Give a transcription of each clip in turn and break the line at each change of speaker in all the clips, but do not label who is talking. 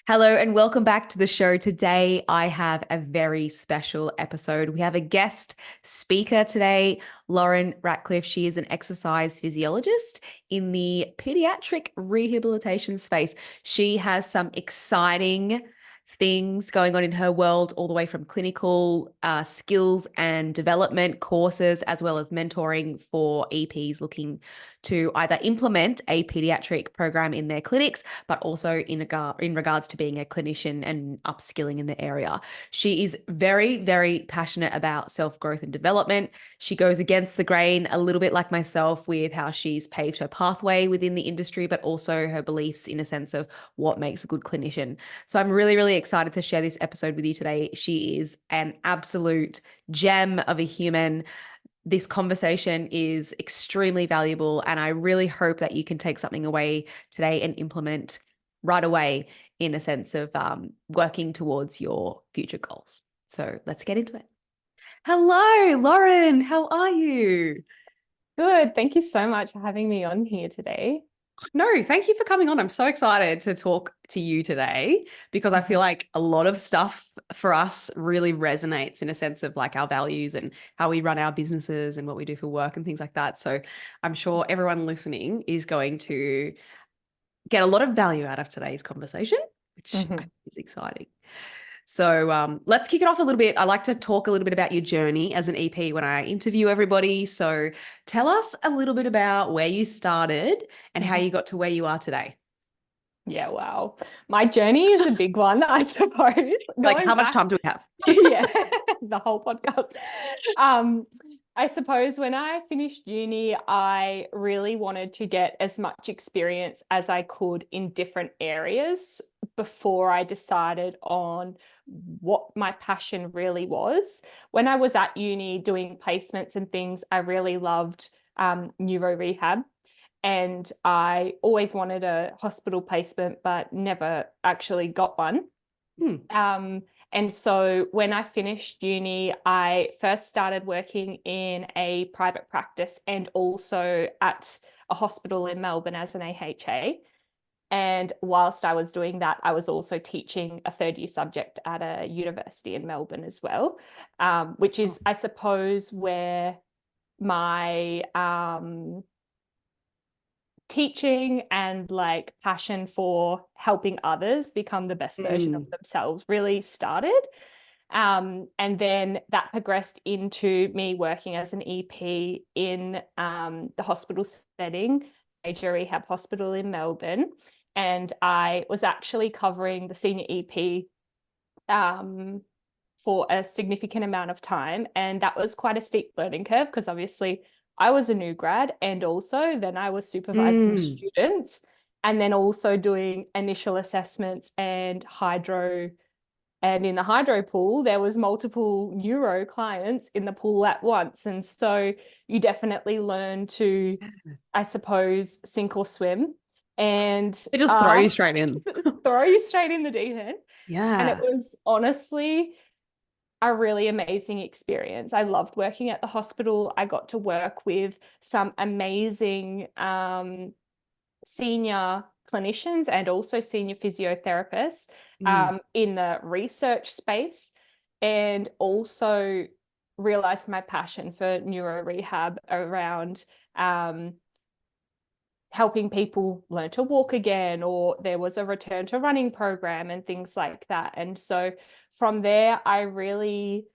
Hello and welcome back to the show. Today, I have a very special episode. We have a guest speaker today, Lauren Ratcliffe. She is an exercise physiologist in the pediatric rehabilitation space. She has some exciting things going on in her world, all the way from clinical skills and development courses, as well as mentoring for EPs looking to either implement a pediatric program in their clinics, but also in regards to being a clinician and upskilling in the area. She is very, very passionate about self-growth and development. She goes against the grain a little bit like myself with how she's paved her pathway within the industry, but also her beliefs in a sense of what makes a good clinician. So I'm really, really excited to share this episode with you today. She is an absolute gem of a human. This conversation is extremely valuable, and I really hope that you can take something away today and implement right away in a sense of working towards your future goals. So let's get into it. Hello, Lauren. How are you?
Good. Thank you so much for having me on here today.
No, thank you for coming on. I'm so excited to talk to you today because I feel
Mhm.
like a lot of stuff for us really resonates in a sense of like our values and how we run our businesses and what we do for work and things like that. So I'm sure everyone listening is going to get a lot of value out of today's conversation, which I
Mhm.
think is exciting. So let's kick it off a little bit. I like to talk a little bit about your journey as an EP when I interview everybody. So tell us a little bit about where you started and how
Mhm.
you got to where you are today.
Yeah, wow. My journey is a big one, I suppose.
Like, how
Going
much
back,
time do we have?
yeah, the whole podcast. Um, I suppose when I finished uni, I really wanted to get as much experience as I could in different areas before I decided on what my passion really was. When I was at uni doing placements and things, I really loved neuro rehab. And I always wanted a hospital placement, but never actually got one.
Hmm.
And so when I finished uni, I first started working in a private practice and also at a hospital in Melbourne as an AHA. And whilst I was doing that, I was also teaching a third year subject at a university in Melbourne as well, which
Oh.
is, I suppose, where my teaching and like passion for helping others become the best version of
Mm.
themselves really started. And then that progressed into me working as an EP in the hospital setting, major rehab hospital in Melbourne. And I was actually covering the senior EP for a significant amount of time. And that was quite a steep learning curve because obviously I was a new grad and also then I was supervising
Mm.
students and then also doing initial assessments and hydro. And in the hydro pool, there was multiple neuro clients in the pool at once. And so you definitely learn to, I suppose, sink or swim and
They just throw you straight in.
throw you straight in the deep end. And it
Yeah.
was honestly a really amazing experience. I loved working at the hospital. I got to work with some amazing senior clinicians and also senior physiotherapists
Mm.
in the research space, and also realized my passion for neuro rehab around helping people learn to walk again, or there was a return to running program and things like that. And so from there, I really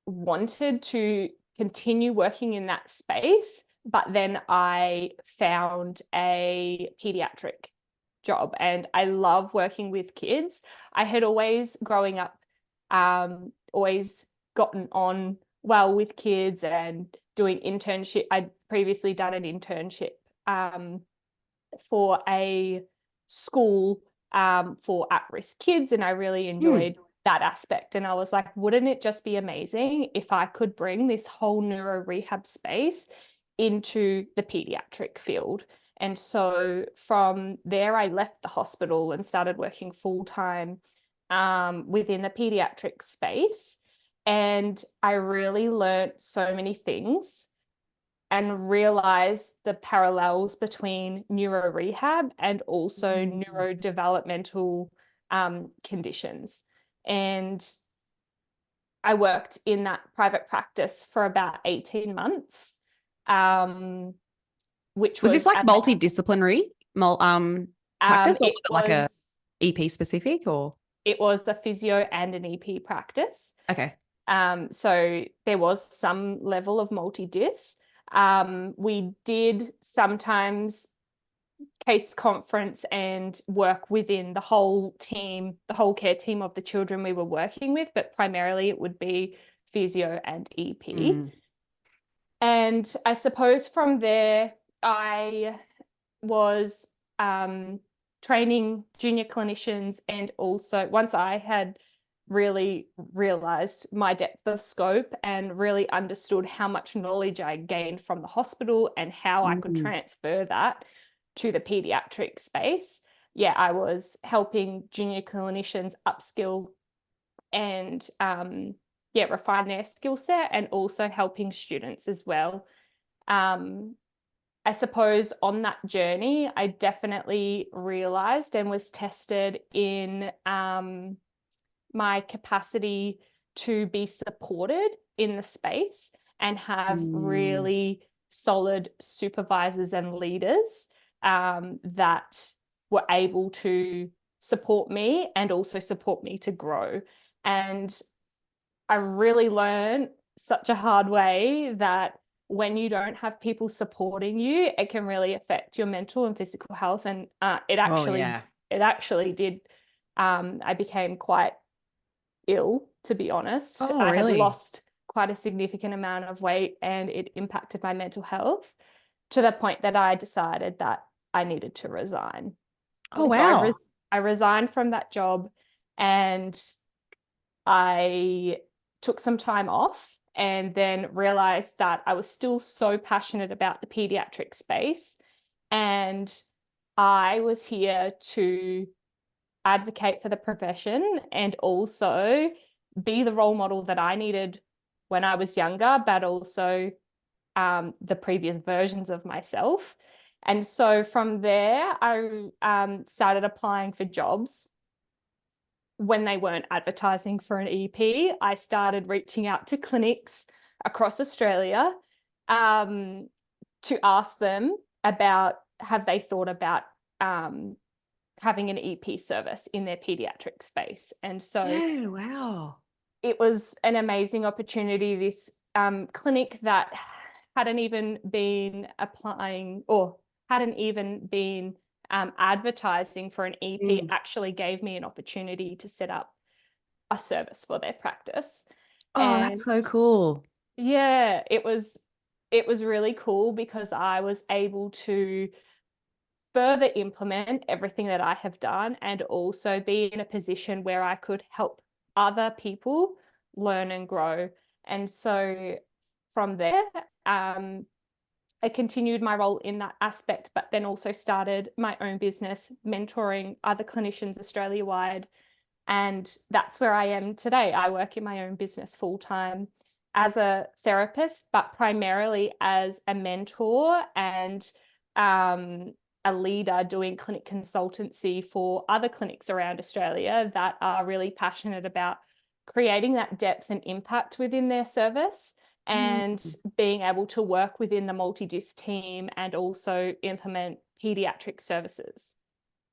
wanted to continue working in that space, but then I found a pediatric job and I love working with kids. I had always, growing up, always gotten on well with kids and doing internship. I'd previously done an internship for a school for at-risk kids, and I really
Mm.
enjoyed that aspect. And I was like, wouldn't it just be amazing if I could bring this whole neuro rehab space into the pediatric field? And so from there, I left the hospital and started working full-time within the pediatric space. And I really learned so many things. and realized the parallels between neuro rehab and also neurodevelopmental conditions. And I worked in that private practice for about 18 months, which
Was this like
amazing.
multidisciplinary practice, or
It
was it like a
was
EP specific or?
it was a physio and an EP practice.
Okay.
So there was some level of multi-dis. We did sometimes case conference and work within the whole team, the whole care team of the children we were working with, but primarily it would be physio and EP. And I suppose from there, I was training junior clinicians, and also once I had really realized my depth of scope and really understood how much knowledge I gained from the hospital and how I could transfer that to the pediatric space. Yeah, I was helping junior clinicians upskill and refine their skill set, and also helping students as well. I suppose on that journey, I definitely realized and was tested in my capacity to be supported in the space and have really solid supervisors and leaders that were able to support me and also support me to grow. And I really learned such a hard way that when you don't have people supporting you, it can really affect your mental and physical health. And it actually did. I became quite ill, to be honest.
Oh,
I had
really?
lost quite a significant amount of weight, and it impacted my mental health to the point that I decided that I needed to resign.
Oh,
So
wow.
I resigned from that job, and I took some time off, and then realized that I was still so passionate about the pediatric space, and I was here to advocate for the profession and also be the role model that I needed when I was younger, but also the previous versions of myself. And so from there, I started applying for jobs. When they weren't advertising for an EP, I started reaching out to clinics across Australia to ask them about, have they thought about having an EP service in their pediatric space. And so
Yeah, wow.
it was an amazing opportunity. This clinic that hadn't even been applying or hadn't even been advertising for an EP actually gave me an opportunity to set up a service for their practice.
Oh,
And
that's so cool.
yeah, it was really cool because I was able to further implement everything that I have done and also be in a position where I could help other people learn and grow. And so from there, I continued my role in that aspect, but then also started my own business, mentoring other clinicians Australia-wide. And that's where I am today. I work in my own business full-time as a therapist, but primarily as a mentor and a leader doing clinic consultancy for other clinics around Australia that are really passionate about creating that depth and impact within their service and being able to work within the multi-dis team and also implement pediatric services.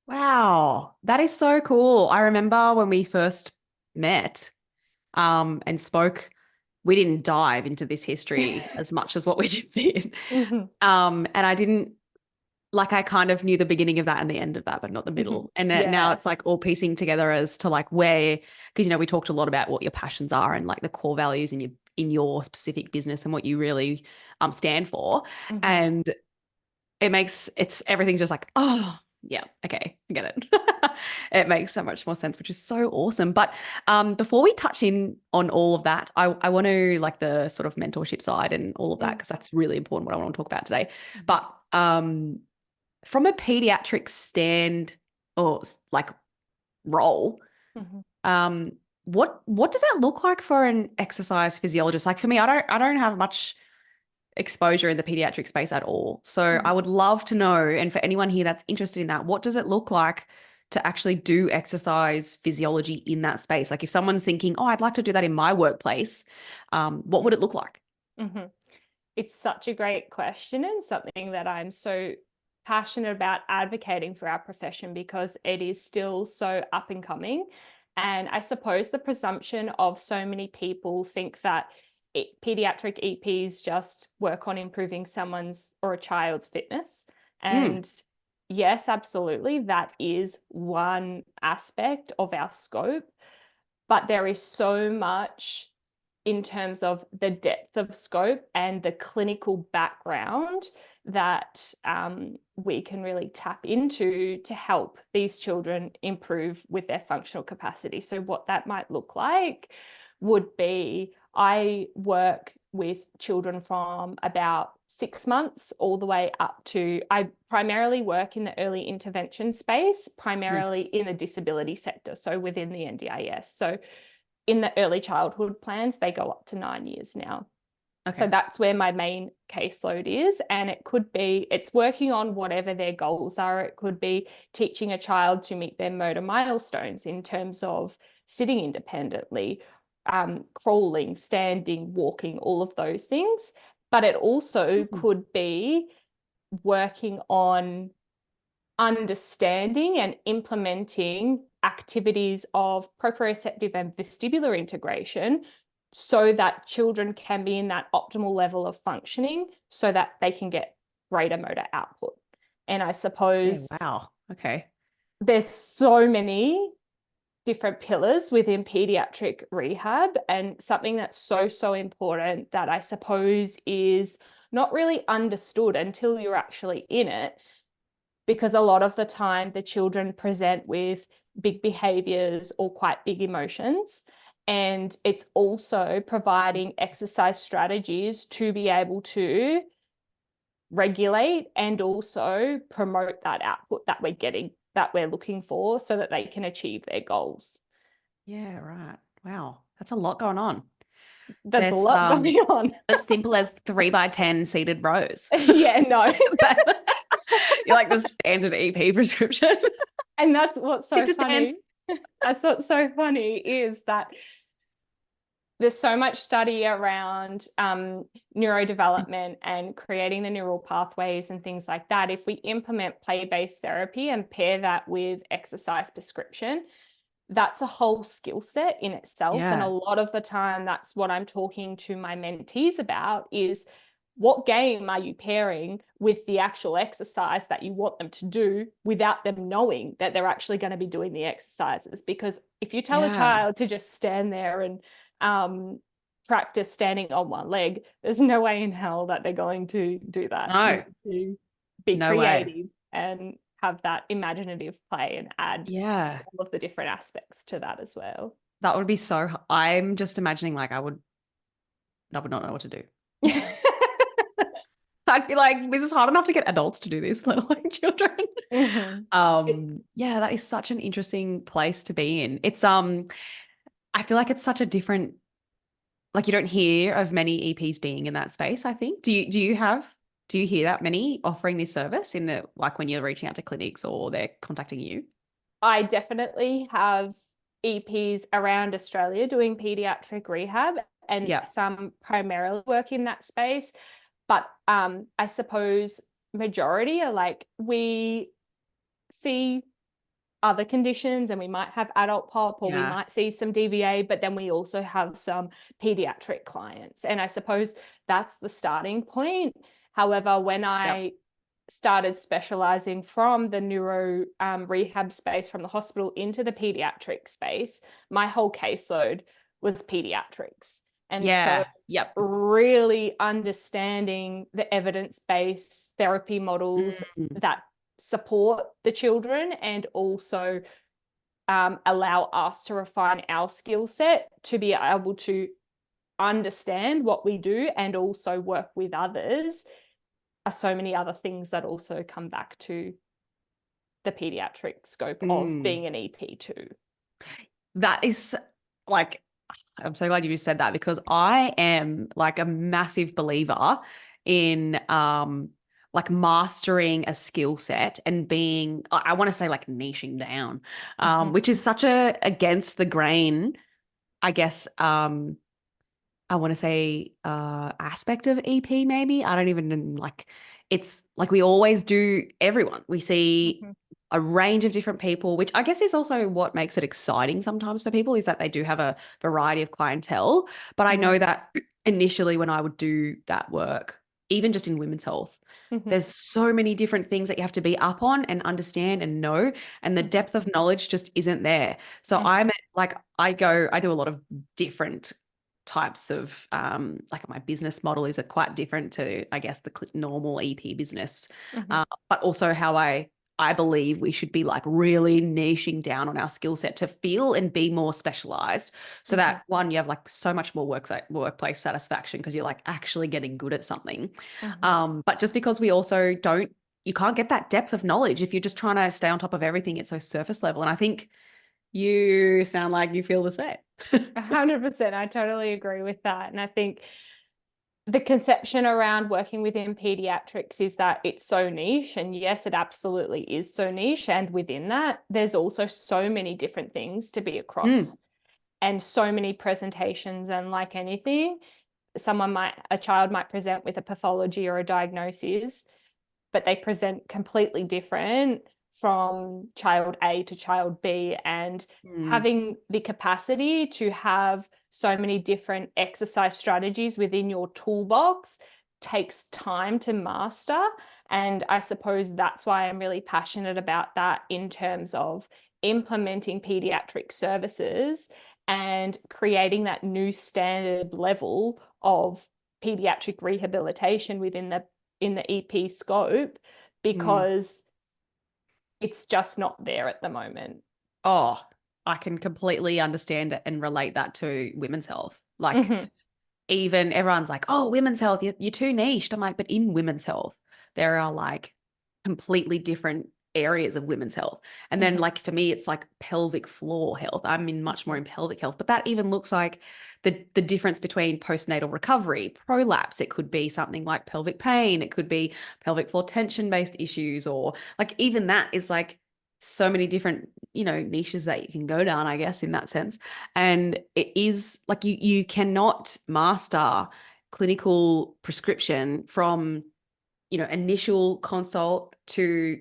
Wow, that is so cool. I remember when we first met and spoke, we didn't dive into this history as much as what we just did. And I didn't, like, I kind of knew the beginning of that and the end of that, but not the middle. And now it's like all piecing together as to like where, because, you know, we talked a lot about what your passions are and like the core values in your specific business and what you really stand for. And everything's just like, oh, yeah, okay, I get it. It makes so much more sense, which is so awesome. But before we touch in on all of that, I want to like the sort of mentorship side and all of that, because that's really important what I want to talk about today. But from a pediatric stand or like role, what does that look like for an exercise physiologist? Like for me, I don't have much exposure in the pediatric space at all. So I would love to know, and for anyone here that's interested in that, what does it look like to actually do exercise physiology in that space? Like if someone's thinking, oh, I'd like to do that in my workplace, what would it look like?
Mm-hmm. It's such a great question, and something that I'm so passionate about advocating for our profession, because it is still so up and coming. And I suppose the presumption of so many people think that pediatric EPs just work on improving someone's or a child's fitness. And yes, absolutely, that is one aspect of our scope. But there is so much in terms of the depth of scope and the clinical background that we can really tap into to help these children improve with their functional capacity. So what that might look like would be, I work with children from about 6 months all the way up to, I primarily work in the early intervention space, primarily in the disability sector, so within the NDIS. So in the early childhood plans, they go up to 9 years now. Okay. So that's where my main caseload is. And it could be, it's working on whatever their goals are. It could be teaching a child to meet their motor milestones in terms of sitting independently, crawling, standing, walking, all of those things. But it also could be working on understanding and implementing activities of proprioceptive and vestibular integration so that children can be in that optimal level of functioning so that they can get greater motor output. And I suppose
wow, okay,
there's so many different pillars within pediatric rehab, and something that's so important that I suppose is not really understood until you're actually in it, because a lot of the time the children present with big behaviors or quite big emotions. And it's also providing exercise strategies to be able to regulate and also promote that output that we're getting, that we're looking for, so that they can achieve their goals.
Yeah, right. Wow, that's a lot going on.
That's a lot going on.
As simple as 3x10 seated rows.
Yeah, no.
You're like the standard EP prescription.
And that's what's so funny. That's what's so funny is that there's so much study around neurodevelopment and creating the neural pathways and things like that. If we implement play-based therapy and pair that with exercise prescription, that's a whole skill set in itself. Yeah. And a lot of the time, that's what I'm talking to my mentees about, is what game are you pairing with the actual exercise that you want them to do without them knowing that they're actually going to be doing the exercises? Because if you tell a child to just stand there and practice standing on one leg, there's no way in hell that they're going to do that.
No.
To be creative and have that imaginative play and add all of the different aspects to that as well.
That would be so, I'm just imagining like I would not know what to do. I'd be like, this is hard enough to get adults to do this, let alone children. Yeah, that is such an interesting place to be in. It's I feel like it's such a different, like you don't hear of many EPs being in that space, I think. Do you hear that many offering this service in the, like when you're reaching out to clinics or they're contacting you?
I definitely have EPs around Australia doing pediatric rehab, and some primarily work in that space. But I suppose majority are like, we see other conditions and we might have adult pop or we might see some DVA, but then we also have some pediatric clients. And I suppose that's the starting point. However, when I started specializing from the neuro rehab space from the hospital into the pediatric space, my whole caseload was pediatrics. And so really understanding the evidence-based therapy models that support the children and also allow us to refine our skill set to be able to understand what we do and also work with others are so many other things that also come back to the pediatric scope of being an EP too.
That is like, I'm so glad you just said that, because I am like a massive believer in like mastering a skill set and being, I want to say like niching down,
Mhm.
which is such a against the grain, I guess, I want to say aspect of EP maybe. I don't even like, it's like we always do everyone. We see
Mhm.
a range of different people, which I guess is also what makes it exciting sometimes for people is that they do have a variety of clientele. But I know
Mhm.
that initially when I would do that work, even just in women's health,
Mhm.
there's so many different things that you have to be up on and understand and know, and the
Mhm.
depth of knowledge just isn't there. So
Mhm.
I do a lot of different types of like my business model is a quite different to I guess the normal EP business,
Mhm.
but also how I believe we should be like really niching down on our skill set to feel and be more specialized so
Mhm.
that one you have like so much more workplace satisfaction because you're like actually getting good at something.
Mhm.
But just because we also don't, you can't get that depth of knowledge if you're just trying to stay on top of everything. It's so surface level, and I think you sound like you feel the same.
100%. I totally agree with that. And I think the conception around working within pediatrics is that it's so niche. And yes, it absolutely is so niche. And within that, there's also so many different things to be
Mm,
across and so many presentations. And like anything, a child might present with a pathology or a diagnosis, but they present completely different from child A to child B. And
mm,
having the capacity to have so many different exercise strategies within your toolbox takes time to master. And I suppose that's why I'm really passionate about that in terms of implementing pediatric services and creating that new standard level of pediatric rehabilitation within the in the EP scope
mm.
because it's just not there at the moment.
Oh, I can completely understand it and relate that to women's health. Like,
Mm-hmm.
even everyone's like, oh, women's health, you're too niche. I'm like, but in women's health, there are like completely different areas of women's health. And then,
Mm-hmm.
like, for me, it's like pelvic floor health. I'm in much more in pelvic health, but that even looks like the difference between postnatal recovery, prolapse. It could be something like pelvic pain, it could be pelvic floor tension based issues, or like, even that is like so many different, niches that you can go down, I guess, in that sense. And it is like you cannot master clinical prescription from, initial consult to,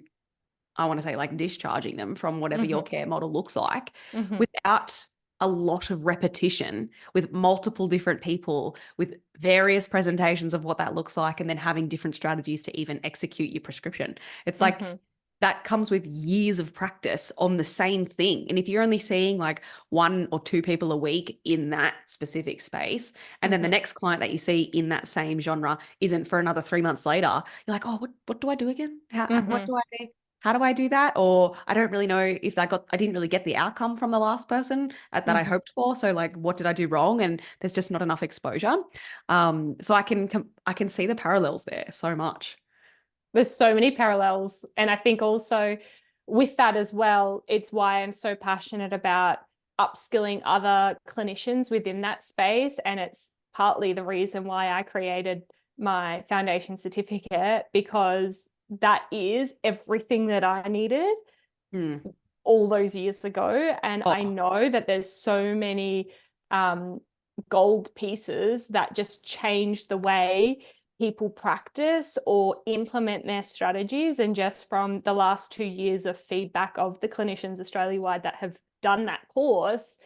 I want to say, like discharging them from whatever
Mm-hmm.
your care model looks like
Mm-hmm.
without a lot of repetition with multiple different people with various presentations of what that looks like and then having different strategies to even execute your prescription. It's like
Mm-hmm.
that comes with years of practice on the same thing. And if you're only seeing like one or two people a week in that specific space, and then the
Mm-hmm.
next client that you see in that same genre isn't for another 3 months later, you're like, oh, what do I do again?
Mm-hmm.
How do I do that? Or I don't really know if I didn't really get the outcome from the last person that I
Mm-hmm.
hoped for. So like, what did I do wrong? And there's just not enough exposure. So I can see the parallels there so much.
There's so many parallels. And I think also with that as well, it's why I'm so passionate about upskilling other clinicians within that space. And it's partly the reason why I created my foundation certificate, because that is everything that I needed
Hmm.
all those years ago. And I
Oh,
know that there's so many um, gold pieces that just change the way people practice or implement their strategies. And just from the last 2 years of feedback of the clinicians Australia-wide that have done that course,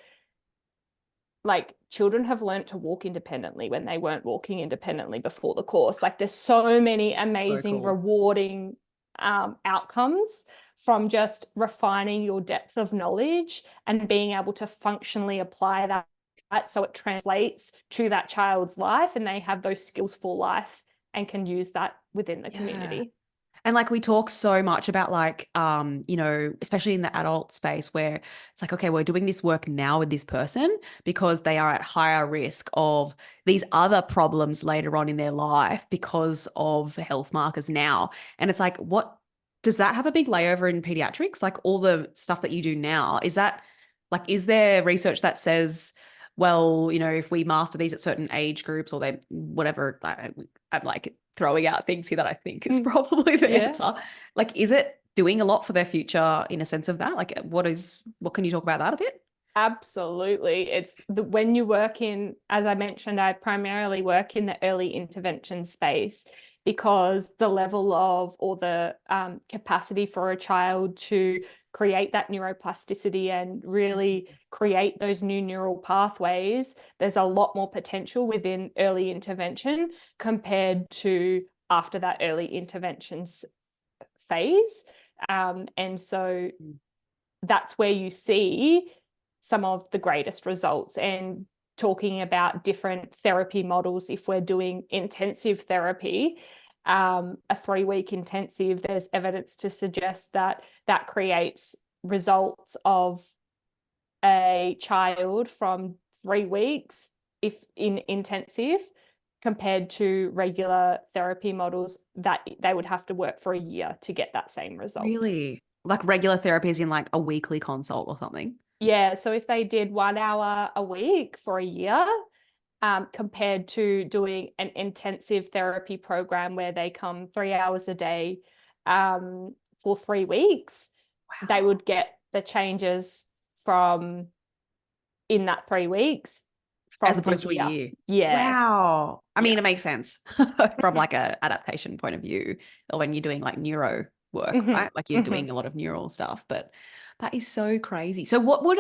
like children have learned to walk independently when they weren't walking independently before the course. Like there's so many
so
amazing,
cool.
rewarding outcomes from just refining your depth of knowledge and being able to functionally apply that so it translates to that child's life and they have those skills for life and can use that within the
Yeah.
community.
And like we talk so much about like, especially in the adult space where it's like, okay, we're doing this work now with this person because they are at higher risk of these other problems later on in their life because of health markers now. And it's like, what does that have a big layover in pediatrics? Like all the stuff that you do now, is that like, is there research that says well, if we master these at certain age groups or they whatever, I'm like throwing out things here that I think is probably the
Yeah.
answer. Like, is it doing a lot for their future in a sense of that? Like, what can you talk about that a bit?
Absolutely. When you work in, as I mentioned, I primarily work in the early intervention space because the level of or the capacity for a child to create that neuroplasticity and really create those new neural pathways, there's a lot more potential within early intervention compared to after that early interventions phase. And so that's where you see some of the greatest results. And talking about different therapy models, if we're doing intensive therapy, a 3-week intensive, there's evidence to suggest that that creates results of a child from 3 weeks if in intensive compared to regular therapy models that they would have to work for a year to get that same result.
Really? Like regular therapy is in like a weekly consult or something?
Yeah, so if they did 1 hour a week for a year, compared to doing an intensive therapy program where they come 3 hours a day for 3 weeks, they
Wow.
would get the changes from in that 3 weeks
As
from the
opposed to a
year.
year.
Yeah,
Wow. I
yeah.
mean, it makes sense from like a adaptation point of view, or when you're doing like neuro work,
Mhm,
right? Like you're
mhm,
doing a lot of neural stuff, but that is so crazy. So what would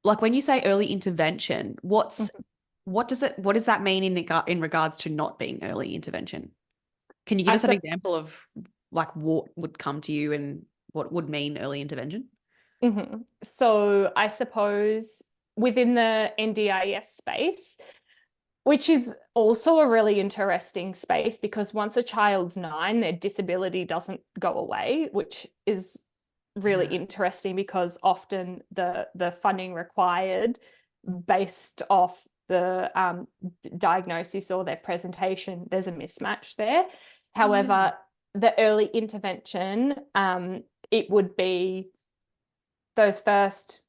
like when you say early intervention,
mhm.
what does that mean in regards to not being early intervention? Can you give
I
us an
sup
example of like what would come to you and what would mean early intervention?
mhm. So I suppose within the NDIS space, which is also a really interesting space because once a child's 9, their disability doesn't go away, which is really
Yeah.
interesting because often the funding required based off the diagnosis or their presentation, there's a mismatch there.
Yeah.
However, the early intervention, it would be those first,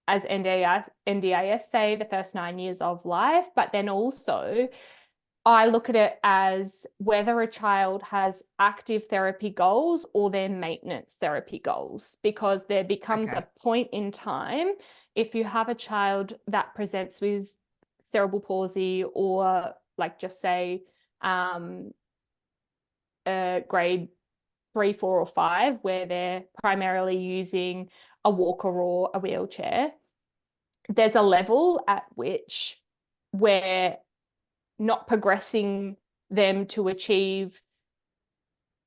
as NDIS say, the first 9 years of life, but then also I look at it as whether a child has active therapy goals or their maintenance therapy goals, because there becomes a
Okay.
point in time if you have a child that presents with cerebral palsy or like just say grade 3, 4, or 5, where they're primarily using a walker or a wheelchair, there's a level at which we're not progressing them to achieve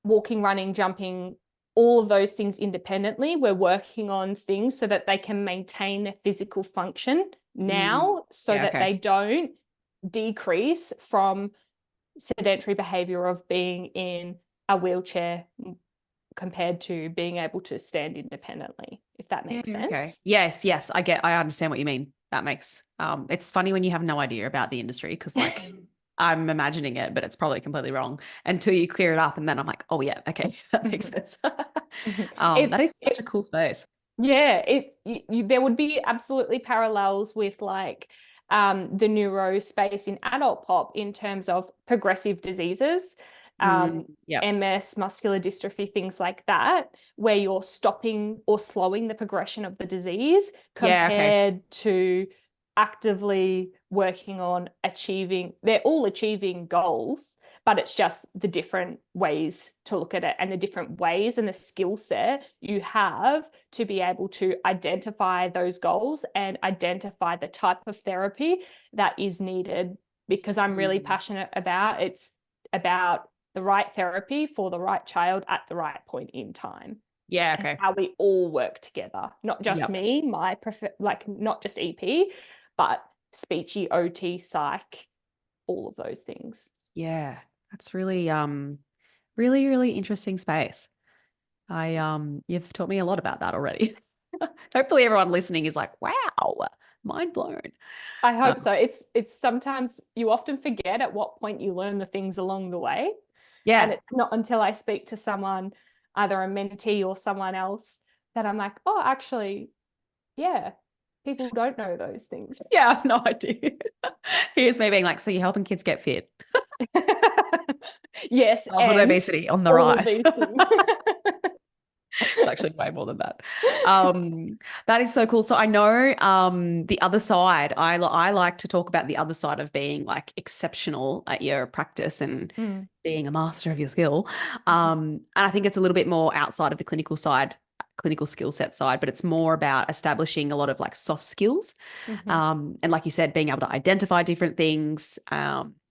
walking, running, jumping, all of those things independently. We're working on things so that they can maintain their physical function
Mm.
now so
Yeah,
that
okay.
they don't decrease from sedentary behavior of being in a wheelchair compared to being able to stand independently, if that
Yeah,
makes
okay.
sense.
Yes, yes, I understand what you mean. That makes it's funny when you have no idea about the industry because like I'm imagining it, but it's probably completely wrong until you clear it up and then I'm like, oh yeah, okay, that makes sense.
It's
That is such a
it,
cool space.
yeah, there would be absolutely parallels with like the neuro space in adult pop in terms of progressive diseases,
Mm, yep.
MS, muscular dystrophy, things like that, where you're stopping or slowing the progression of the disease
Yeah, okay.
compared to actively working on achieving, they're all achieving goals, but it's just the different ways to look at it and the different ways and the skill set you have to be able to identify those goals and identify the type of therapy that is needed, because I'm really
Mm.
passionate about it's about the right therapy for the right child at the right point in time
Yeah,
and
okay.
how we all work together, not just
Yep.
me, like not just EP, but speechy, OT, psych, all of those things.
Yeah. That's really really, really interesting space. You've taught me a lot about that already. Hopefully everyone listening is like, wow, mind blown.
I hope
Um,
so. It's sometimes you often forget at what point you learn the things along the way. And
yeah.
it's not until I speak to someone, either a mentee or someone else, that I'm like, oh, actually, yeah. people don't know those things.
Yeah, I have no idea. Here's me being like, so you're helping kids get fit.
Yes,
With
and
obesity on the
all of
rise.
these things.
It's actually way more than that. That is so cool. So I know the other side. I like to talk about the other side of being like exceptional at your practice and
Mm.
being a master of your skill.
Mhm.
And I think it's a little bit more outside of the clinical side, clinical skill set side, but it's more about establishing a lot of like soft skills.
Mhm.
And like you said, being able to identify different things.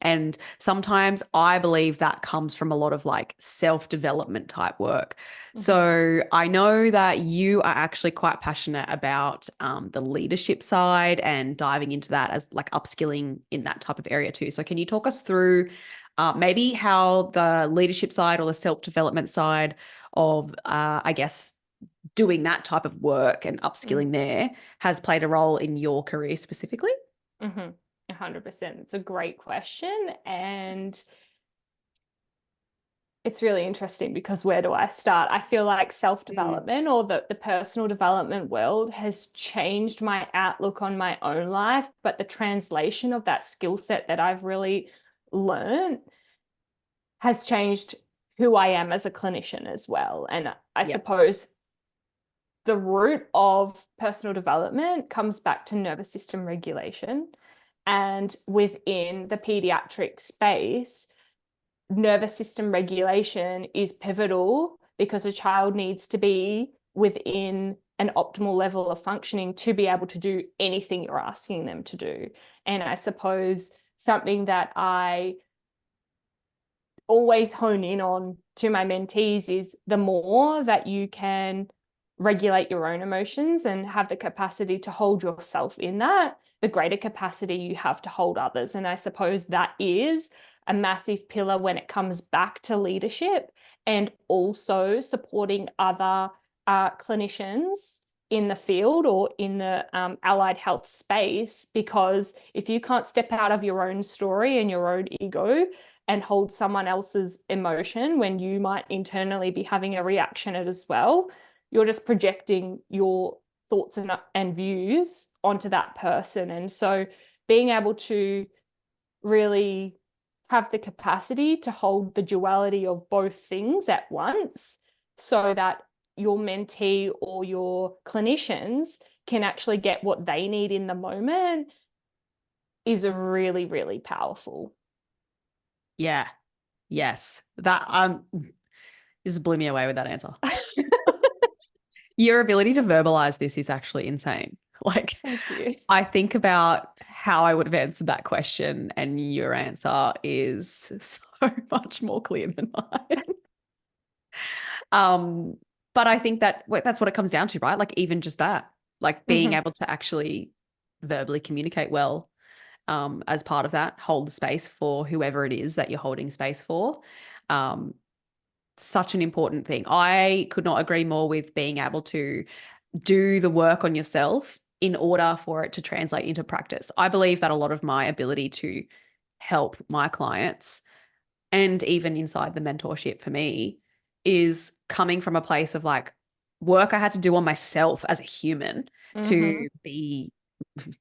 And sometimes I believe that comes from a lot of like self-development type work.
Mhm.
So I know that you are actually quite passionate about the leadership side and diving into that as like upskilling in that type of area too. So can you talk us through maybe how the leadership side or the self-development side of, I guess, doing that type of work and
Mm.
upskilling there has played a role in your career specifically?
Mhm. 100%. It's a great question. And it's really interesting because where do I start? I feel like
Mm.
self-development or the personal development world has changed my outlook on my own life, but the translation of that skill set that I've really learned has changed who I am as a clinician as well. And I
Yep.
suppose the root of personal development comes back to nervous system regulation. And within the pediatric space, nervous system regulation is pivotal because a child needs to be within an optimal level of functioning to be able to do anything you're asking them to do. And I suppose something that I always hone in on to my mentees is the more that you can regulate your own emotions and have the capacity to hold yourself in that, the greater capacity you have to hold others. And I suppose that is a massive pillar when it comes back to leadership and also supporting other clinicians in the field or in the allied health space. Because if you can't step out of your own story and your own ego and hold someone else's emotion when you might internally be having a reaction as well, you're just projecting your thoughts and views onto that person. And so being able to really have the capacity to hold the duality of both things at once so that your mentee or your clinicians can actually get what they need in the moment is really, really powerful.
Yeah. Yes. That this blew me away with that answer. Your ability to verbalize this is actually insane. Like,
Thank you.
I think about how I would have answered that question, and your answer is so much more clear than mine. Um, but I think that that's what it comes down to, right? Like, even just that, like being
Mm-hmm.
able to actually verbally communicate well, as part of that, hold the space for whoever it is that you're holding space for. Um, Such an important thing. I could not agree more with being able to do the work on yourself in order for it to translate into practice. I believe that a lot of my ability to help my clients and even inside the mentorship for me is coming from a place of like work I had to do on myself as a human
Mm-hmm.
to be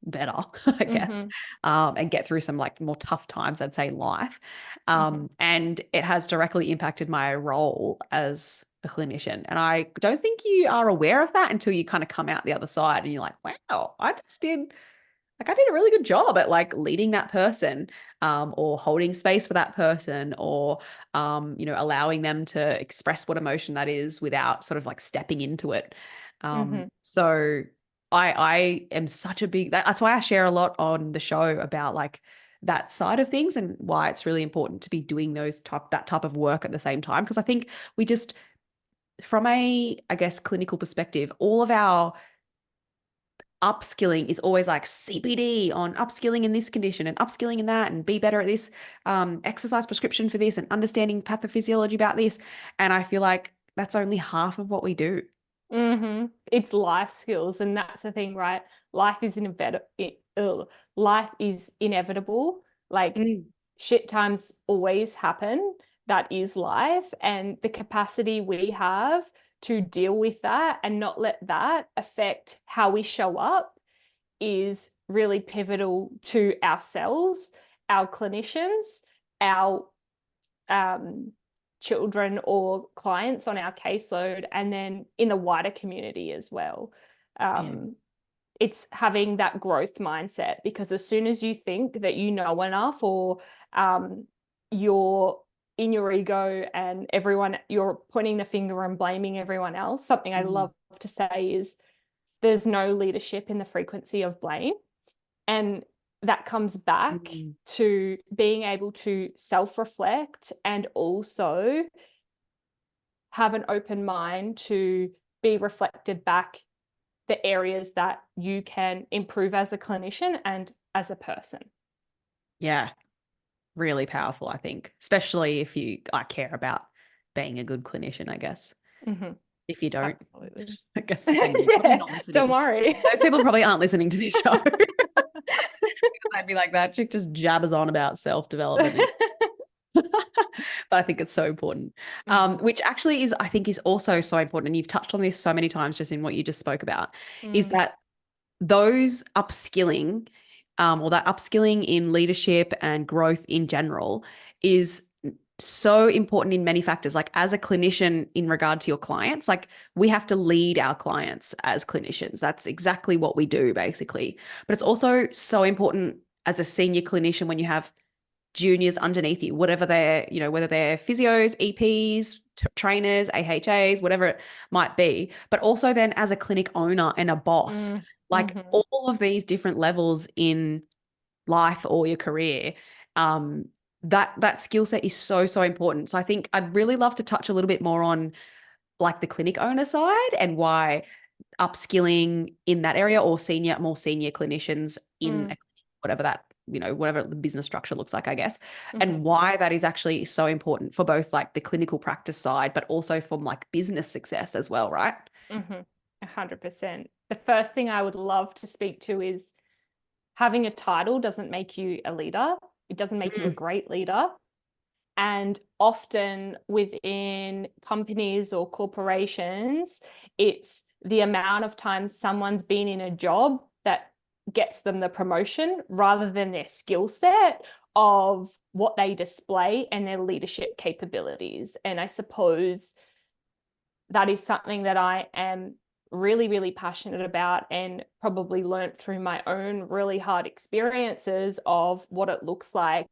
better, I guess,
Mm-hmm.
and get through some like more tough times, I'd say, in life.
Mm-hmm.
And it has directly impacted my role as a clinician. And I don't think you are aware of that until you kind of come out the other side and you're like, wow, I did a really good job at like leading that person, or holding space for that person, or allowing them to express what emotion that is without sort of like stepping into it.
Mm-hmm.
So I am such a big that's why I share a lot on the show about like that side of things and why it's really important to be doing that type of work at the same time, because I think we just, from a, I guess, clinical perspective, all of our upskilling is always like CPD on upskilling in this condition and upskilling in that and be better at this, exercise prescription for this and understanding pathophysiology about this. And I feel like that's only half of what we do.
Mm-hmm. It's life skills, and that's the thing, right? Life is life is inevitable. Like
Mm.
shit times always happen. That is life, and the capacity we have to deal with that and not let that affect how we show up is really pivotal to ourselves, our clinicians, our children or clients on our caseload, and then in the wider community as well. It's having that growth mindset, because as soon as you think that you know enough, or you're in your ego and you're pointing the finger and blaming everyone else, something I love to say is there's no leadership in the frequency of blame. And that comes back to being able to self-reflect and also have an open mind to be reflected back the areas that you can improve as a clinician and as a person.
Yeah, really powerful, I think, especially if I care about being a good clinician, I guess. If you don't,
absolutely.
I guess then you're probably not listening.
Don't worry.
Those people probably aren't listening to this show. Because I'd be like, that chick just jabbers on about self-development. But I think it's so important, which actually I think is also so important. And you've touched on this so many times just in what you just spoke about, is that those upskilling or that upskilling in leadership and growth in general is so important in many factors. Like as a clinician in regard to your clients, like we have to lead our clients as clinicians. That's exactly what we do basically. But it's also so important as a senior clinician when you have juniors underneath you, whatever they're, whether they're physios, EPs, trainers, AHAs, whatever it might be, but also then as a clinic owner and a boss, like all of these different levels in life or your career, that skill set is so, so important. So I think I'd really love to touch a little bit more on like the clinic owner side and why upskilling in that area, or more senior clinicians in whatever that, whatever the business structure looks like, I guess, and why that is actually so important for both like the clinical practice side, but also from like business success as well, right?
100%. The first thing I would love to speak to is having a title doesn't make you a leader. It doesn't make you a great leader. And often within companies or corporations, it's the amount of times someone's been in a job that gets them the promotion rather than their skill set of what they display and their leadership capabilities. And I suppose that is something that I am really, really passionate about, and probably learnt through my own really hard experiences of what it looks like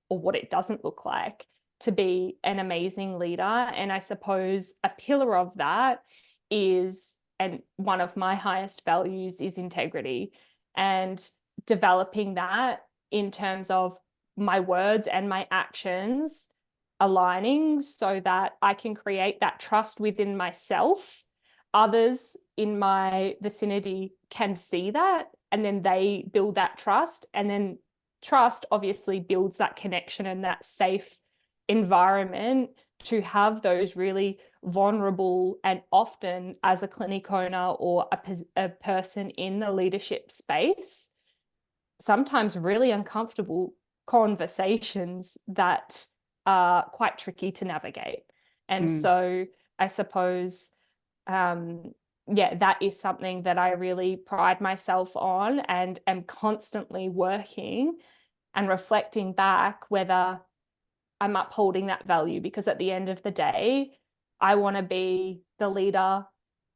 or what it doesn't look like to be an amazing leader. And I suppose a pillar of that is, and one of my highest values is integrity, and developing that in terms of my words and my actions aligning so that I can create that trust within myself. Others in my vicinity can see that, and then they build that trust, and then trust obviously builds that connection and that safe environment to have those really vulnerable, and often as a clinic owner or a person in the leadership space, sometimes really uncomfortable conversations that are quite tricky to navigate. And so I suppose, that is something that I really pride myself on, and am constantly working and reflecting back whether I'm upholding that value, because at the end of the day, I want to be the leader,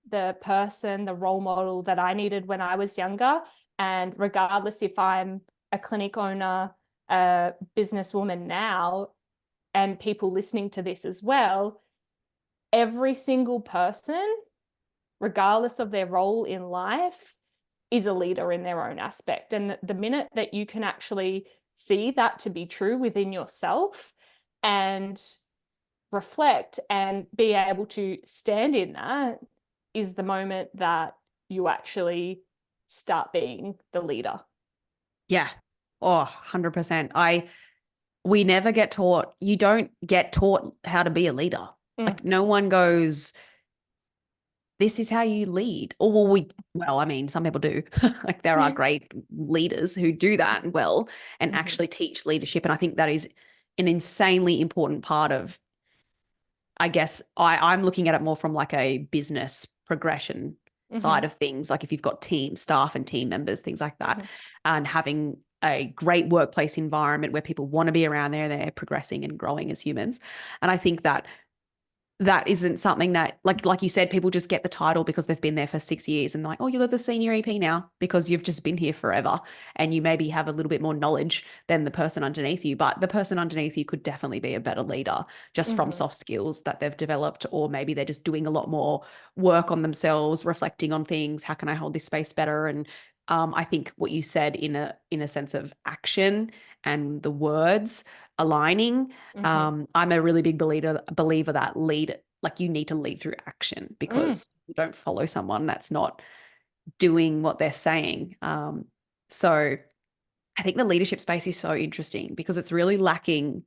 the person, the role model that I needed when I was younger. And regardless if I'm a clinic owner, a businesswoman now, and people listening to this as well, every single person, regardless of their role in life, is a leader in their own aspect. And the minute that you can actually see that to be true within yourself and reflect and be able to stand in that, is the moment that you actually start being the leader.
Yeah. Oh, 100%. We never get taught, you don't get taught how to be a leader. Like no one goes, this is how you lead. Or I mean, some people do. Like there are great leaders who do that well and actually teach leadership. And I think that is an insanely important part of, I guess I'm looking at it more from like a business progression side of things, like if you've got team staff and team members, things like that, and having a great workplace environment where people want to be around there, they're progressing and growing as humans. And I think that that isn't something that, like you said, people just get the title because they've been there for 6 years and like, oh, you're the senior EP now because you've just been here forever and you maybe have a little bit more knowledge than the person underneath you. But the person underneath you could definitely be a better leader just from soft skills that they've developed, or maybe they're just doing a lot more work on themselves, reflecting on things. How can I hold this space better? And I think what you said in a sense of action and the words aligning. I'm a really big believer that you need to lead through action, because you don't follow someone that's not doing what they're saying. So I think the leadership space is so interesting because it's really lacking.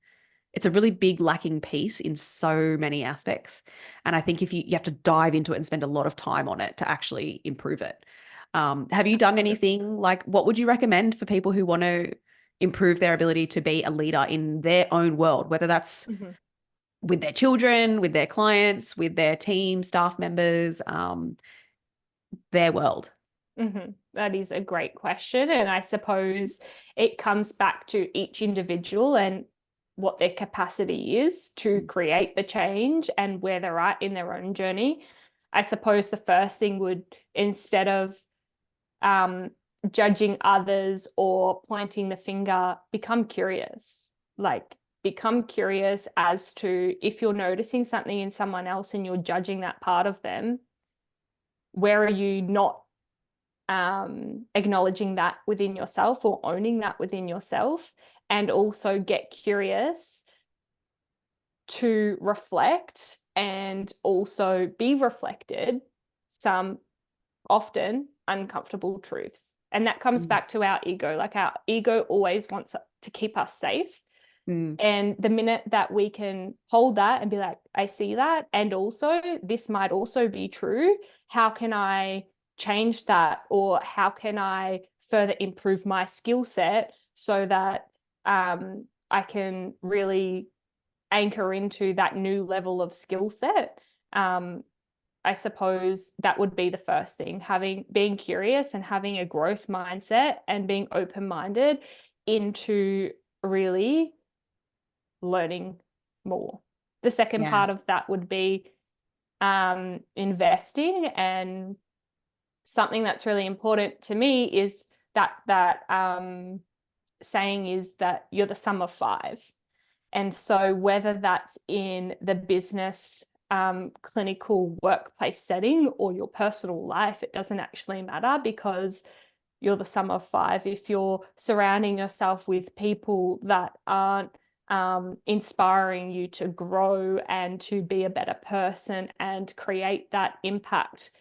It's a really big lacking piece in so many aspects. And I think if you have to dive into it and spend a lot of time on it to actually improve it. Have you done anything, like what would you recommend for people who want to improve their ability to be a leader in their own world, whether that's with their children, with their clients, with their team, staff members, their world?
That is a great question. And I suppose it comes back to each individual and what their capacity is to create the change and where they're at in their own journey. I suppose the first thing would, instead of judging others or pointing the finger, become curious. Like, become curious as to, if you're noticing something in someone else and you're judging that part of them, where are you not acknowledging that within yourself or owning that within yourself? And also get curious to reflect and also be reflected some often uncomfortable truths. And that comes back to our ego. Like, our ego always wants to keep us safe. And the minute that we can hold that and be like, I see that, and also this might also be true, how can I change that? Or how can I further improve my skill set so that I can really anchor into that new level of skill set? I suppose that would be the first thing, being curious and having a growth mindset and being open-minded into really learning more. The second part of that would be investing, and something that's really important to me is that saying is that you're the sum of five. And so whether that's in the business clinical workplace setting or your personal life, it doesn't actually matter, because you're the sum of five. If you're surrounding yourself with people that aren't inspiring you to grow and to be a better person and create that impact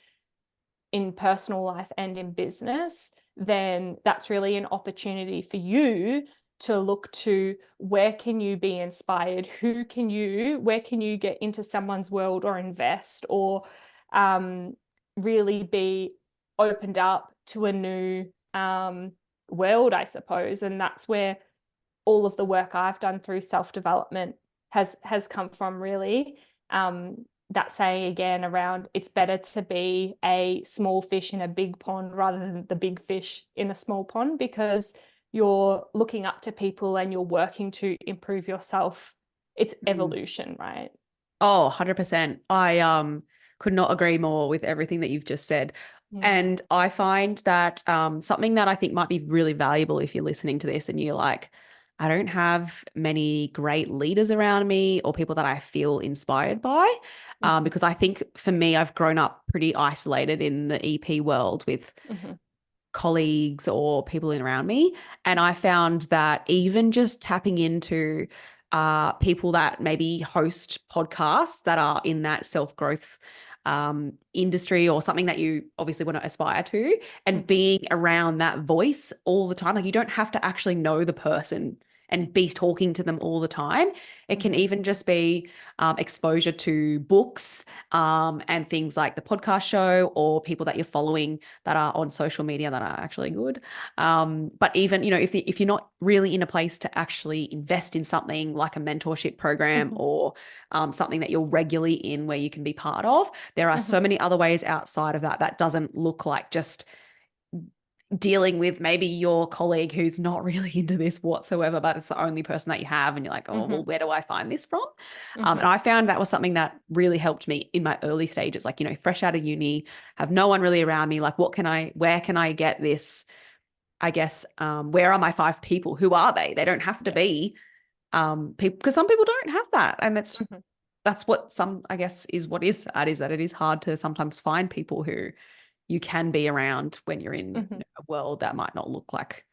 in personal life and in business, then that's really an opportunity for you to look to, where can you be inspired? Where can you get into someone's world or invest, or really be opened up to a new world, I suppose. And that's where all of the work I've done through self-development has come from, really. That saying again around, it's better to be a small fish in a big pond rather than the big fish in a small pond, because you're looking up to people and you're working to improve yourself. It's evolution, right?
Oh, 100%. I could not agree more with everything that you've just said. And I find that something that I think might be really valuable if you're listening to this and you're like, I don't have many great leaders around me or people that I feel inspired by, because I think for me, I've grown up pretty isolated in the EP world with colleagues or people in around me. And I found that even just tapping into people that maybe host podcasts that are in that self-growth industry, or something that you obviously want to aspire to, and being around that voice all the time. Like, you don't have to actually know the person and be talking to them all the time. It can
Mm-hmm.
even just be exposure to books and things like the podcast show or people that you're following that are on social media that are actually good. But even, if you're not really in a place to actually invest in something like a mentorship program
Mm-hmm.
or something that you're regularly in where you can be part of, there are so
Mm-hmm.
many other ways outside of that that doesn't look like just dealing with maybe your colleague who's not really into this whatsoever, but it's the only person that you have. And you're like, oh,
Mm-hmm.
well, where do I find this from? And
Mm-hmm.
I found that was something that really helped me in my early stages, like, fresh out of uni, have no one really around me. Like, where can I get this? I guess, where are my 5 people? Who are they? They don't have to
Yeah.
be people, because some people don't have that. And
Mm-hmm.
that's what I guess is what is that it is hard to sometimes find people who you can be around when you're in
Mm-hmm.
a world that might not look like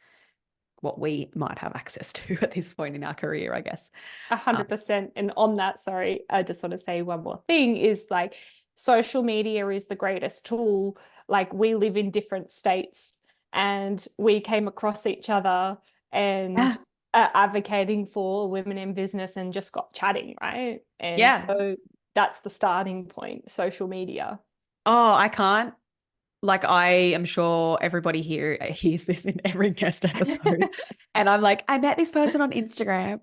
what we might have access to at this point in our career, I guess.
100%. And on that, sorry, I just want to say one more thing is like social media is the greatest tool. Like we live in different states and we came across each other and
Yeah.
advocating for women in business and just got chatting, right? And
Yeah.
so that's the starting point, social media.
Oh, I can't. Like, I am sure everybody here hears this in every guest episode. And I'm like, I met this person on Instagram.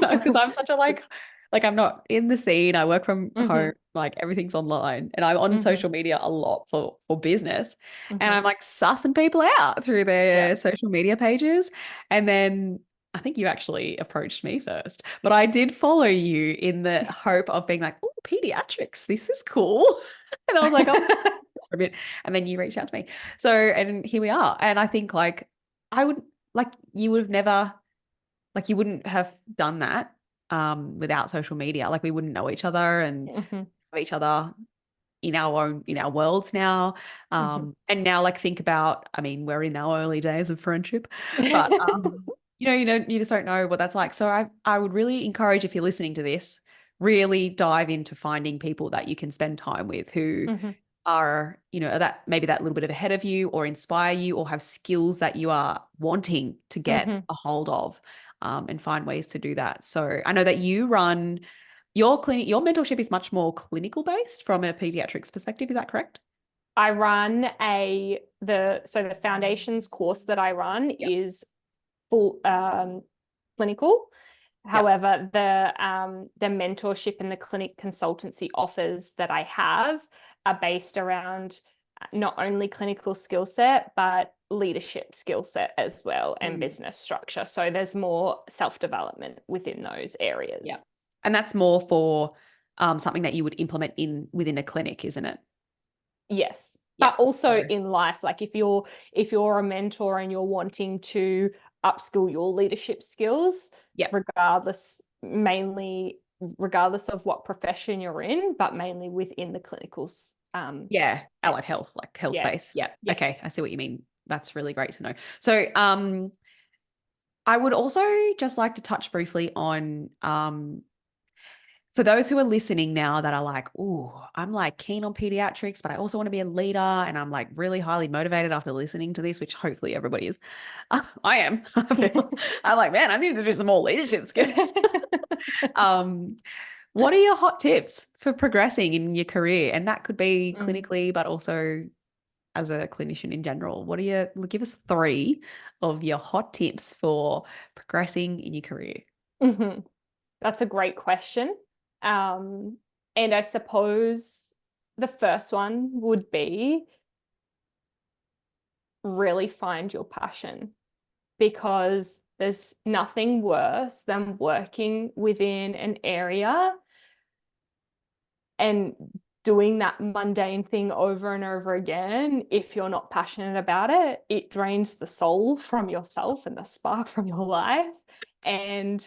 Because I'm such a like I'm not in the scene. I work from
Hmm.
home, like everything's online, and I'm on
Hmm.
social media a lot for business. And
Hmm.
I'm like sussing people out through
Yeah.
their social media pages. And then I think you actually approached me first, but I did follow you in the hope of being like, oh, pediatrics, this is cool. And I was like, oh, for a bit. And then you reached out to me. So, and here we are. And I think like I would like you would have never like you wouldn't have done that without social media. Like we wouldn't know each other and
Hmm.
have each other in our worlds now.
Hmm.
And now like think about, I mean, we're in our early days of friendship, but you just don't know what that's like. So I would really encourage, if you're listening to this, really dive into finding people that you can spend time with who
Hmm.
are, that maybe that little bit of ahead of you or inspire you or have skills that you are wanting to get
Hmm.
a hold of, and find ways to do that. So I know that you run your clinic, your mentorship is much more clinical based from a pediatrics perspective. Is that correct?
I run the foundations course that I run
Yep.
is full clinical.
Yep.
However, the mentorship and the clinic consultancy offers that I have are based around not only clinical skill set, but leadership skill set as well and
Mm.
business structure. So there's more self-development within those
Yep.
areas.
And that's more for something that you would implement within a clinic, isn't it?
Yes.
Yeah.
But also
So,
in life, like if you're a mentor and you're wanting to upskill your leadership skills,
yep.
regardless of what profession you're in, but mainly within the clinical
Yeah. Allied
space.
health, like health
Yeah.
space. Yeah.
Yeah.
Okay. I see what you mean. That's really great to know. So, I would also just like to touch briefly on for those who are listening now that are like, oh, I'm like keen on pediatrics, but I also want to be a leader. And I'm like really highly motivated after listening to this, which hopefully everybody is. I am. I'm like, man, I need to do some more leadership skills. um, what are your hot tips for progressing in your career? And that could be
Mm.
clinically, but also as a clinician in general. Give us 3 of your hot tips for progressing in your career?
Mhm. That's a great question. Um, and I suppose the first one would be really find your passion, because there's nothing worse than working within an area and doing that mundane thing over and over again. If you're not passionate about it, it drains the soul from yourself and the spark from your life. And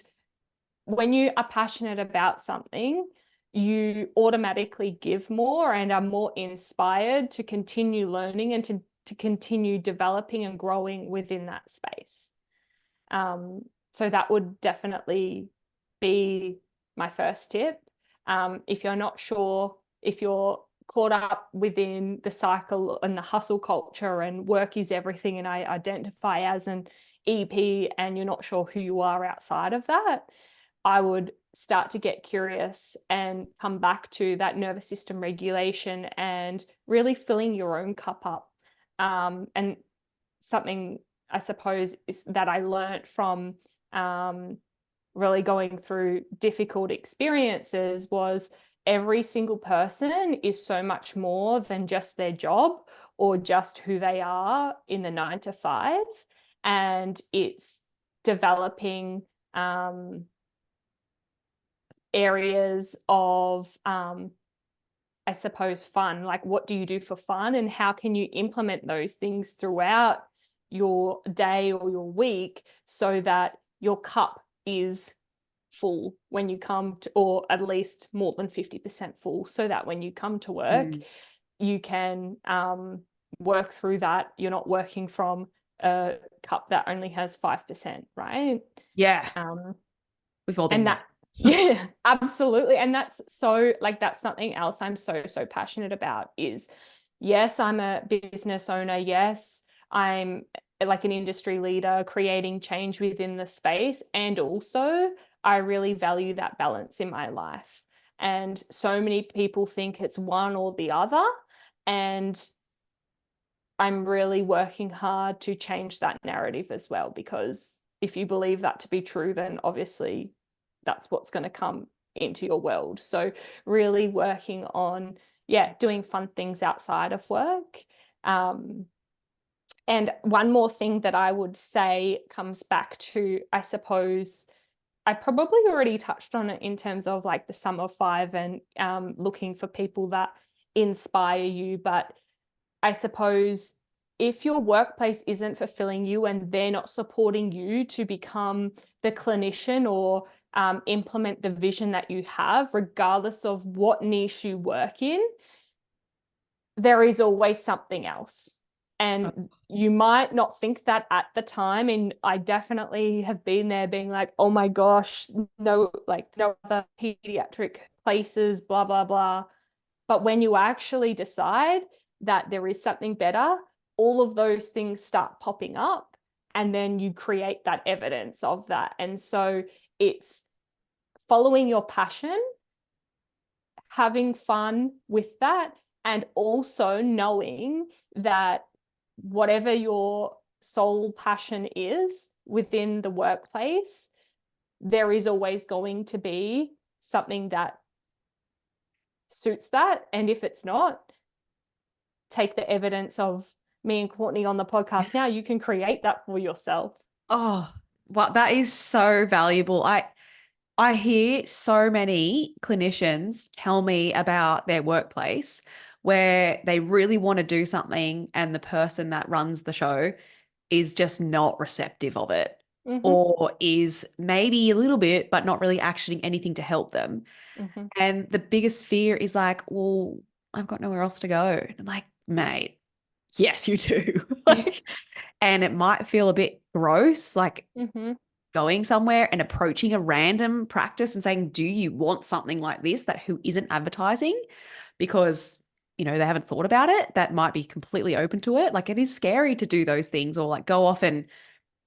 when you are passionate about something, you automatically give more and are more inspired to continue learning and to continue developing and growing within that space. So that would definitely be my first tip. If you're not sure, if you're caught up within the cycle and the hustle culture and work is everything, and I identify as an EP and you're not sure who you are outside of that, I would start to get curious and come back to that nervous system regulation and really filling your own cup up. And something I suppose is that I learned from really going through difficult experiences was every single person is so much more than just their job or just who they are in the 9 to 5. And it's developing areas of, I suppose, fun. Like, what do you do for fun and how can you implement those things throughout your day or your week so that your cup is full when you come to, or at least more than 50% full, so that when you come to work, you can work through that. You're not working from a cup that only has 5%, right?
Yeah. We've all been
And
there.
that, yeah, absolutely. And that's so, like, that's something else I'm so passionate about is, yes, I'm a business owner. Yes, I'm like an industry leader creating change within the space. And also I really value that balance in my life. And so many people think it's one or the other. And I'm really working hard to change that narrative as well, because if you believe that to be true, then obviously that's what's going to come into your world. So really working on, yeah, doing fun things outside of work. And one more thing that I would say comes back to, I suppose, I probably already touched on it in terms of like the sum of 5 and looking for people that inspire you. But I suppose if your workplace isn't fulfilling you and they're not supporting you to become the clinician or implement the vision that you have, regardless of what niche you work in, there is always something else. And you might not think that at the time. And I definitely have been there being like, oh my gosh, no, like no other pediatric places, blah, blah, blah. But when you actually decide that there is something better, all of those things start popping up and then you create that evidence of that. And so it's following your passion, having fun with that, and also knowing that whatever your sole passion is within the workplace, there is always going to be something that suits that. And if it's not, take the evidence of me and Courtney on the podcast now. You can create that for yourself.
Oh, well, that is so valuable. I hear so many clinicians tell me about their workplace where they really want to do something and the person that runs the show is just not receptive of it, or is maybe a little bit, but not really actioning anything to help them. And the biggest fear is like, well, I've got nowhere else to go. And I'm like, mate, yes, you do. Like, and it might feel a bit gross, like going somewhere and approaching a random practice and saying, do you want something like this that who isn't advertising? Because, you know, they haven't thought about it, that might be completely open to it. Like, it is scary to do those things, or like go off and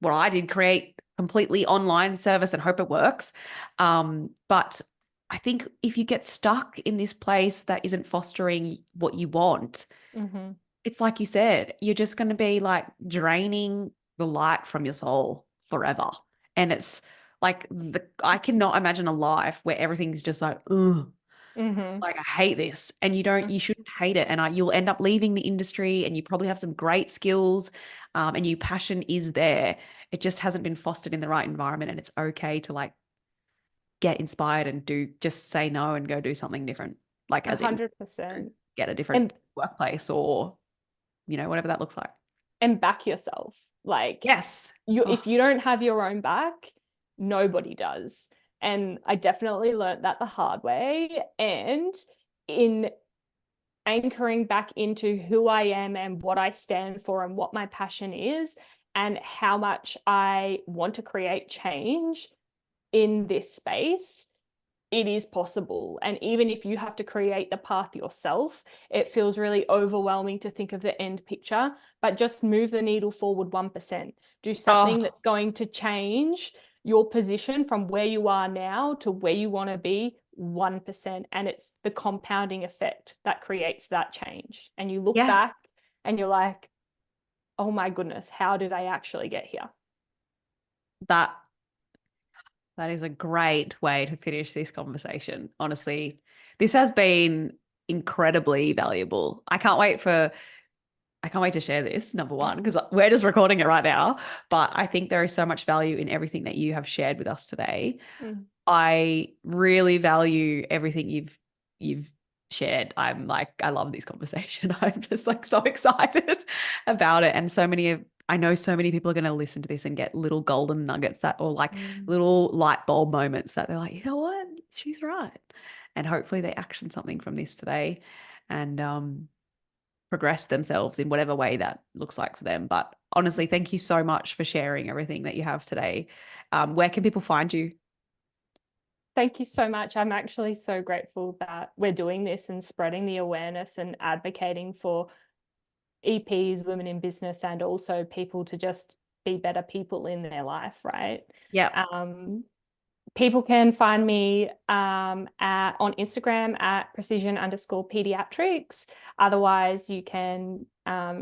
what I did, create completely online service and hope it works. But I think if you get stuck in this place that isn't fostering what you want, it's like you said, you're just going to be like draining the light from your soul forever. And it's like, I cannot imagine a life where everything's just like, ugh, like I hate this. And you shouldn't hate it. And you'll end up leaving the industry and you probably have some great skills, and your passion is there. It just hasn't been fostered in the right environment. And it's okay to like get inspired and just say no and go do something different. Like, as in
100%.
get a different workplace, or, you know, whatever that looks like.
And back yourself. Like,
Yes.
if you don't have your own back, nobody does. And I definitely learned that the hard way. And in anchoring back into who I am and what I stand for and what my passion is and how much I want to create change in this space, it is possible. And even if you have to create the path yourself, it feels really overwhelming to think of the end picture, but just move the needle forward 1%. Do something
Oh,
that's going to change your position from where you are now to where you want to be 1%. And it's the compounding effect that creates that change. And you look
yeah,
back and you're like, oh my goodness, how did I actually get here?
that that is a great way to finish this conversation. Honestly, this has been incredibly valuable. I can't wait to share this, number one, because we're just recording it right now. But I think there is so much value in everything that you have shared with us today.
Mm.
I really value everything you've shared. I'm like, I love this conversation. I'm just like so excited about it. And I know so many people are going to listen to this and get little golden nuggets or like
Mm.
little light bulb moments that they're like, you know what? She's right. And hopefully they action something from this today and progress themselves in whatever way that looks like for them. But honestly, thank you so much for sharing everything that you have today. Where can people find you?
Thank you so much. I'm actually so grateful that we're doing this and spreading the awareness and advocating for EPs, women in business, and also people to just be better people in their life, right?
Yeah.
People can find me on Instagram at precision_paediatrics. Otherwise, you can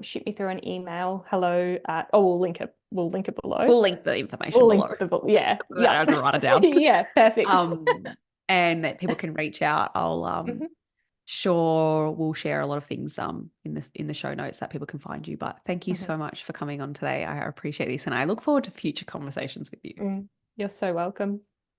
shoot me through an email. Hello at, oh, we'll link it. We'll link it below.
We'll link the information
We'll
below.
link the, yeah,
I
yeah.
have to write it down.
Yeah, perfect.
And that people can reach out. I'll
Mhm,
sure we'll share a lot of things in the show notes that people can find you. But thank you
mhm.
so much for coming on today. I appreciate this and I look forward to future conversations with you.
You're so welcome.